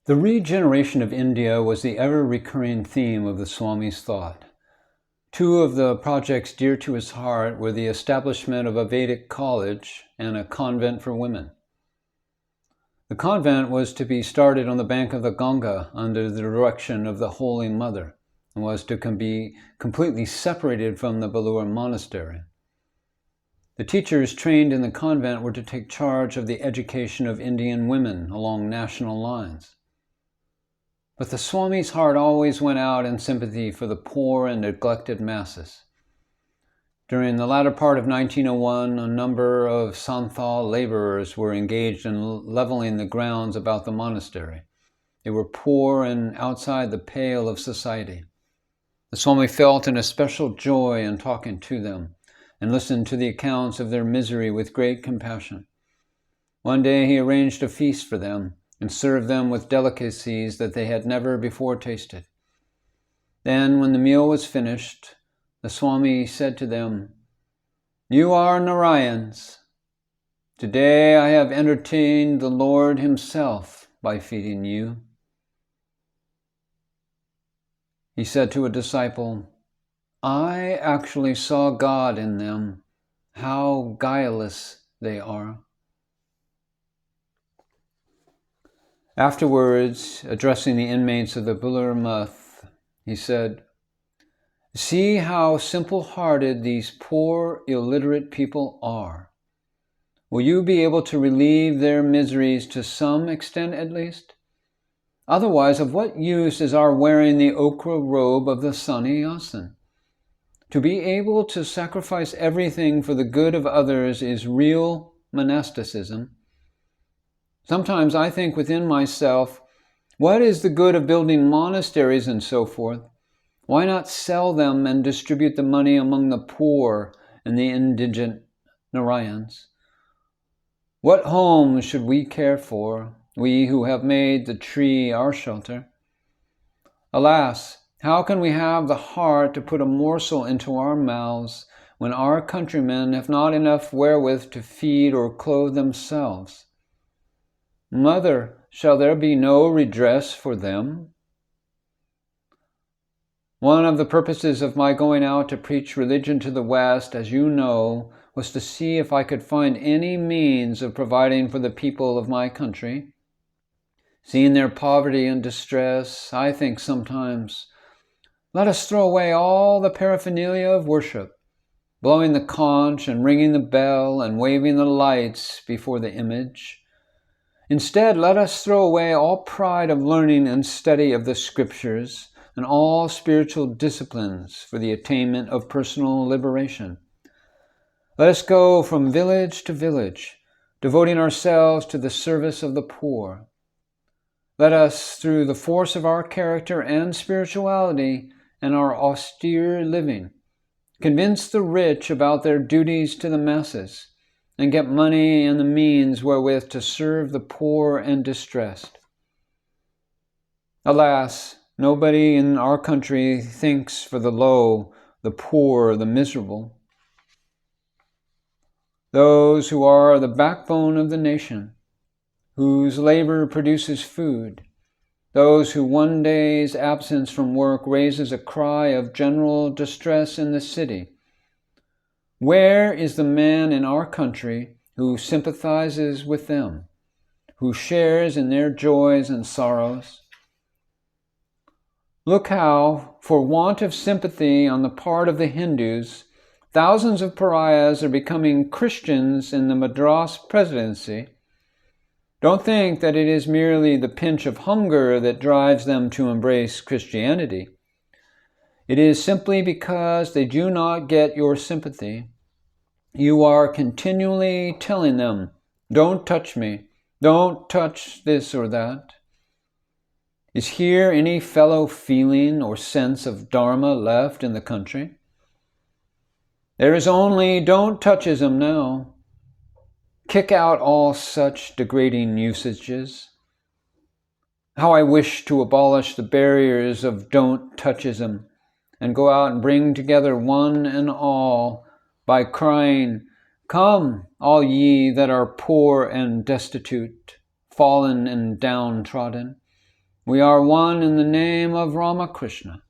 The regeneration of India was the ever-recurring theme of the Swami's thought. Two of the projects dear to his heart were the establishment of a Vedic college and a convent for women. The convent was to be started on the bank of the Ganga under the direction of the Holy Mother, and was to be completely separated from the Belur monastery. The teachers trained in the convent were to take charge of the education of Indian women along national lines. But the Swami's heart always went out in sympathy for the poor and neglected masses. During the latter part of 1901, a number of Santhal laborers were engaged in leveling the grounds about the monastery. They were poor and outside the pale of society. The Swami felt an especial joy in talking to them and listened to the accounts of their misery with great compassion. One day he arranged a feast for them and served them with delicacies that they had never before tasted. Then, when the meal was finished, the Swami said to them, "You are Narayans. Today I have entertained the Lord himself by feeding you." He said to a disciple, "I actually saw God in them. How guileless they are." Afterwards, addressing the inmates of the Belur Math, he said, "See how simple-hearted these poor, illiterate people are. Will you be able to relieve their miseries to some extent at least? Otherwise, of what use is our wearing the ochre robe of the sannyasin? To be able to sacrifice everything for the good of others is real monasticism. Sometimes I think within myself, what is the good of building monasteries and so forth? Why not sell them and distribute the money among the poor and the indigent Narayans? What homes should we care for, we who have made the tree our shelter? Alas, how can we have the heart to put a morsel into our mouths when our countrymen have not enough wherewith to feed or clothe themselves? Mother, shall there be no redress for them?" One of the purposes of my going out to preach religion to the West, as you know, was to see if I could find any means of providing for the people of my country. Seeing their poverty and distress, I think sometimes, let us throw away all the paraphernalia of worship, blowing the conch and ringing the bell and waving the lights before the image. Instead, let us throw away all pride of learning and study of the scriptures and all spiritual disciplines for the attainment of personal liberation. Let us go from village to village, devoting ourselves to the service of the poor. Let us, through the force of our character and spirituality and our austere living, convince the rich about their duties to the masses, and get money and the means wherewith to serve the poor and distressed. Alas, nobody in our country thinks for the low, the poor, the miserable. Those who are the backbone of the nation, whose labor produces food, those who one day's absence from work raises a cry of general distress in the city. Where is the man in our country who sympathizes with them, who shares in their joys and sorrows? Look how, for want of sympathy on the part of the Hindus, thousands of pariahs are becoming Christians in the Madras Presidency. Don't think that it is merely the pinch of hunger that drives them to embrace Christianity. It is simply because they do not get your sympathy. You are continually telling them, "Don't touch me, don't touch this or that." Is here any fellow feeling or sense of Dharma left in the country? There is only don't-touchism now. Kick out all such degrading usages. How I wish to abolish the barriers of don't-touchism and go out and bring together one and all by crying, "Come, all ye that are poor and destitute, fallen and downtrodden. We are one in the name of Ramakrishna.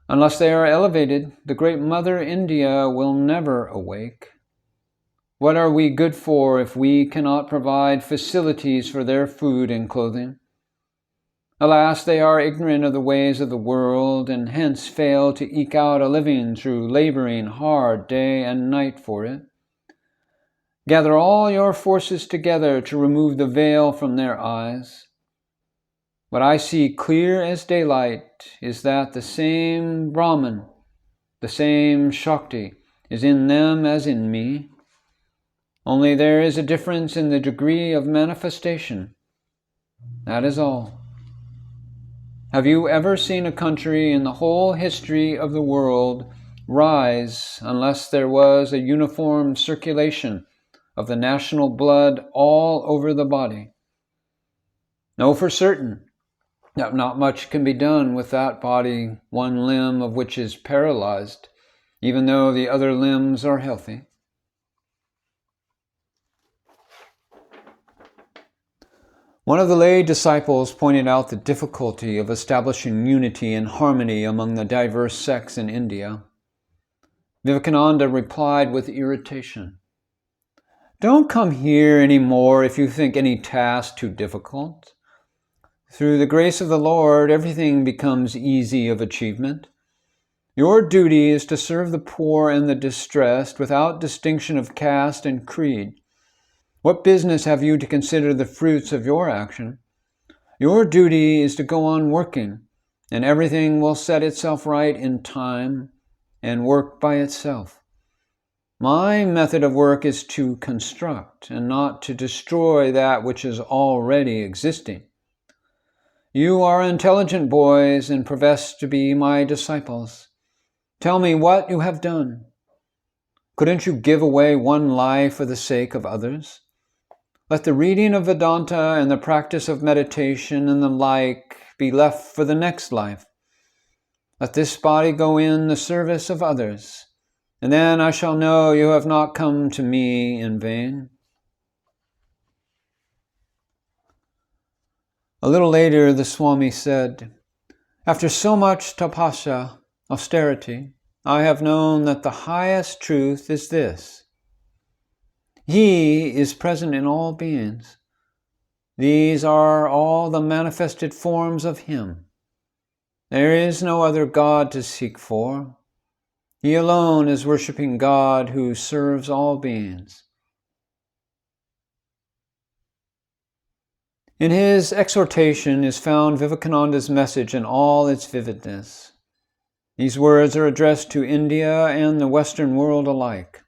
Unless they are elevated, the great Mother India will never awake. What are we good for if we cannot provide facilities for their food and clothing? Alas, they are ignorant of the ways of the world, and hence fail to eke out a living through laboring hard day and night for it. Gather all your forces together to remove the veil from their eyes. What I see clear as daylight is that the same Brahman, the same Shakti, is in them as in me. Only there is a difference in the degree of manifestation. That is all. Have you ever seen a country in the whole history of the world rise unless there was a uniform circulation of the national blood all over the body? Know for certain that not much can be done with that body, one limb of which is paralyzed, even though the other limbs are healthy. One of the lay disciples pointed out the difficulty of establishing unity and harmony among the diverse sects in India. Vivekananda replied with irritation, "Don't come here any more if you think any task too difficult. Through the grace of the Lord, everything becomes easy of achievement. Your duty is to serve the poor and the distressed without distinction of caste and creed. What business have you to consider the fruits of your action? Your duty is to go on working, and everything will set itself right in time and work by itself. My method of work is to construct and not to destroy that which is already existing. You are intelligent boys and profess to be my disciples. Tell me what you have done. Couldn't you give away one life for the sake of others? Let the reading of Vedanta and the practice of meditation and the like be left for the next life. Let this body go in the service of others, and then I shall know you have not come to me in vain." A little later, the Swami said, "After so much tapasya, austerity, I have known that the highest truth is this. He is present in all beings. These are all the manifested forms of Him. There is no other God to seek for. He alone is worshipping God who serves all beings." In his exhortation is found Vivekananda's message in all its vividness. These words are addressed to India and the Western world alike.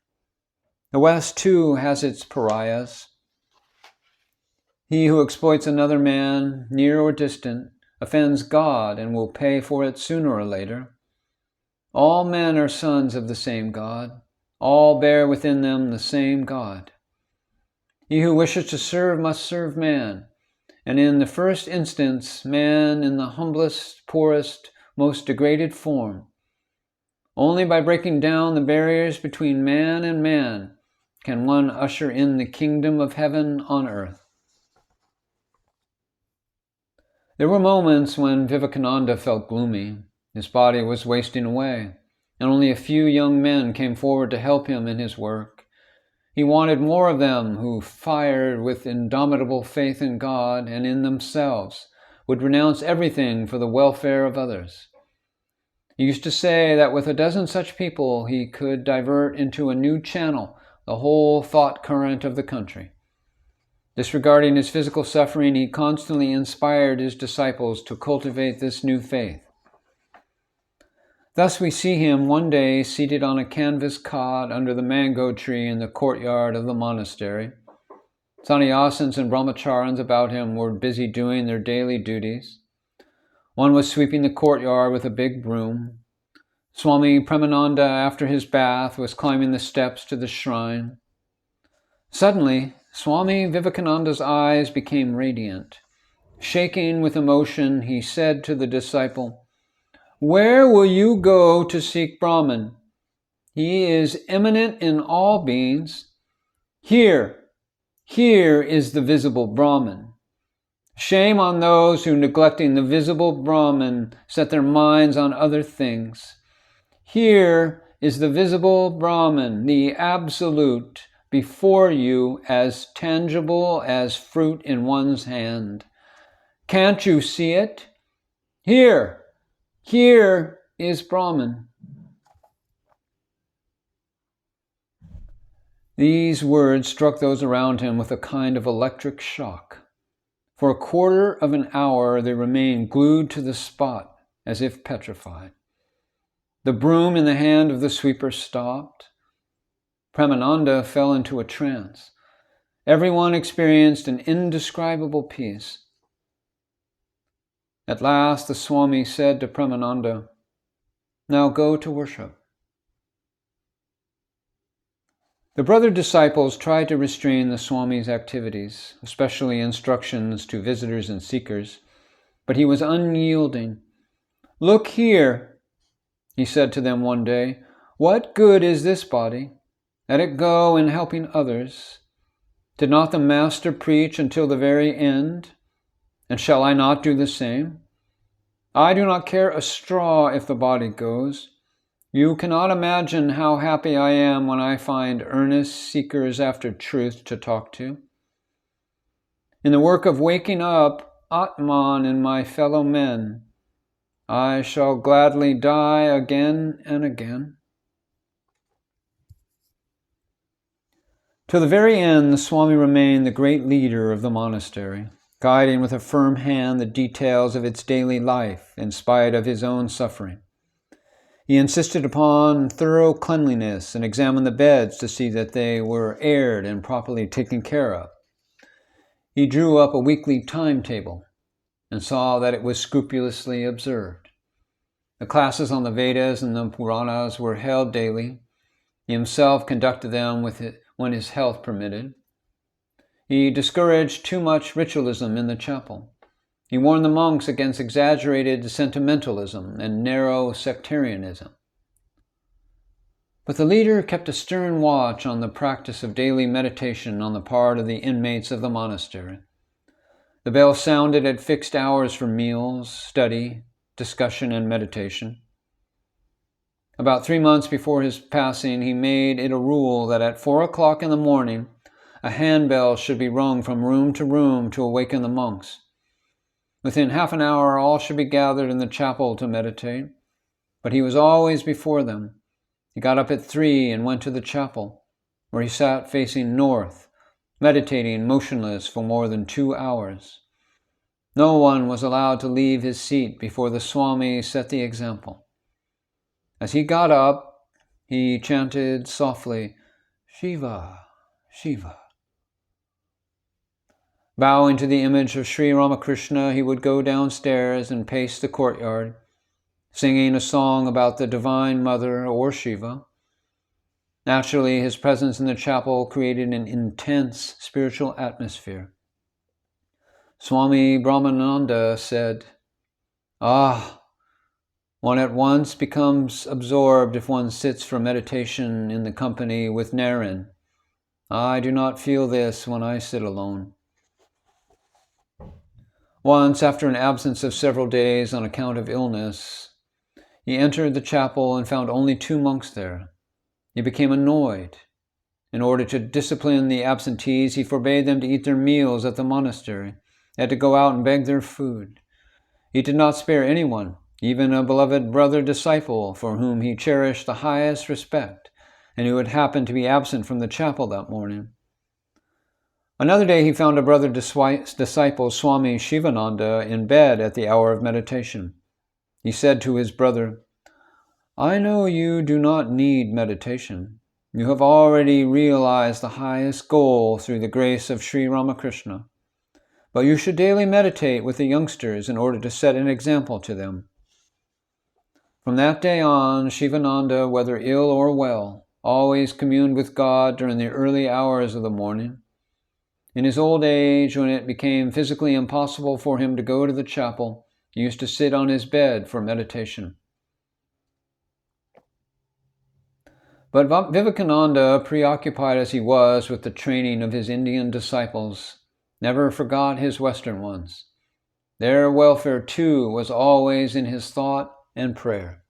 The West, too, has its pariahs. He who exploits another man, near or distant, offends God and will pay for it sooner or later. All men are sons of the same God. All bear within them the same God. He who wishes to serve must serve man, and in the first instance, man in the humblest, poorest, most degraded form. Only by breaking down the barriers between man and man can one usher in the kingdom of heaven on earth. There were moments when Vivekananda felt gloomy. His body was wasting away, and only a few young men came forward to help him in his work. He wanted more of them who, fired with indomitable faith in God and in themselves, would renounce everything for the welfare of others. He used to say that with a dozen such people he could divert into a new channel the whole thought current of the country. Disregarding his physical suffering, he constantly inspired his disciples to cultivate this new faith. Thus we see him one day seated on a canvas cot under the mango tree in the courtyard of the monastery. Sannyasins and brahmacharins about him were busy doing their daily duties. One was sweeping the courtyard with a big broom. Swami Premananda, after his bath, was climbing the steps to the shrine. Suddenly, Swami Vivekananda's eyes became radiant. Shaking with emotion, he said to the disciple, "Where will you go to seek Brahman? He is immanent in all beings. Here is the visible Brahman. Shame on those who, neglecting the visible Brahman, set their minds on other things. Here is the visible Brahman, the Absolute, before you as tangible as fruit in one's hand. Can't you see it? Here is Brahman. These words struck those around him with a kind of electric shock. For a quarter of an hour they remained glued to the spot, as if petrified. The broom in the hand of the sweeper stopped. Pramananda fell into a trance. Everyone experienced an indescribable peace. At last the Swami said to Pramananda, "Now go to worship." The brother disciples tried to restrain the Swami's activities, especially instructions to visitors and seekers, but he was unyielding. "Look here," he said to them one day, "what good is this body? Let it go in helping others. Did not the Master preach until the very end? And shall I not do the same? I do not care a straw if the body goes. You cannot imagine how happy I am when I find earnest seekers after truth to talk to. In the work of waking up Atman in my fellow men, I shall gladly die again and again." To the very end, the Swami remained the great leader of the monastery, guiding with a firm hand the details of its daily life in spite of his own suffering. He insisted upon thorough cleanliness and examined the beds to see that they were aired and properly taken care of. He drew up a weekly timetable and saw that it was scrupulously observed. The classes on the Vedas and the Puranas were held daily. He himself conducted them when his health permitted. He discouraged too much ritualism in the chapel. He warned the monks against exaggerated sentimentalism and narrow sectarianism. But the leader kept a stern watch on the practice of daily meditation on the part of the inmates of the monastery. The bell sounded at fixed hours for meals, study, discussion, and meditation. About 3 months before his passing, he made it a rule that at 4 o'clock in the morning, a handbell should be rung from room to awaken the monks. Within half an hour, all should be gathered in the chapel to meditate, but he was always before them. He got up at 3 and went to the chapel, where he sat facing north, meditating motionless for more than 2 hours. No one was allowed to leave his seat before the Swami set the example. As he got up, he chanted softly, "Shiva, Shiva." Bowing to the image of Sri Ramakrishna, he would go downstairs and pace the courtyard, singing a song about the Divine Mother or Shiva. Naturally, his presence in the chapel created an intense spiritual atmosphere. Swami Brahmananda said, one at once becomes absorbed if one sits for meditation in the company with Naren. I do not feel this when I sit alone." Once, after an absence of several days on account of illness, he entered the chapel and found only 2 monks there. He became annoyed. In order to discipline the absentees, he forbade them to eat their meals at the monastery. They had to go out and beg their food. He did not spare anyone, even a beloved brother-disciple for whom he cherished the highest respect and who had happened to be absent from the chapel that morning. Another day he found a brother disciple, Swami Shivananda, in bed at the hour of meditation. He said to his brother, "I know you do not need meditation. You have already realized the highest goal through the grace of Sri Ramakrishna. But you should daily meditate with the youngsters in order to set an example to them." From that day on, Shivananda, whether ill or well, always communed with God during the early hours of the morning. In his old age, when it became physically impossible for him to go to the chapel, he used to sit on his bed for meditation. But Vivekananda, preoccupied as he was with the training of his Indian disciples, never forgot his Western ones. Their welfare, too, was always in his thought and prayer.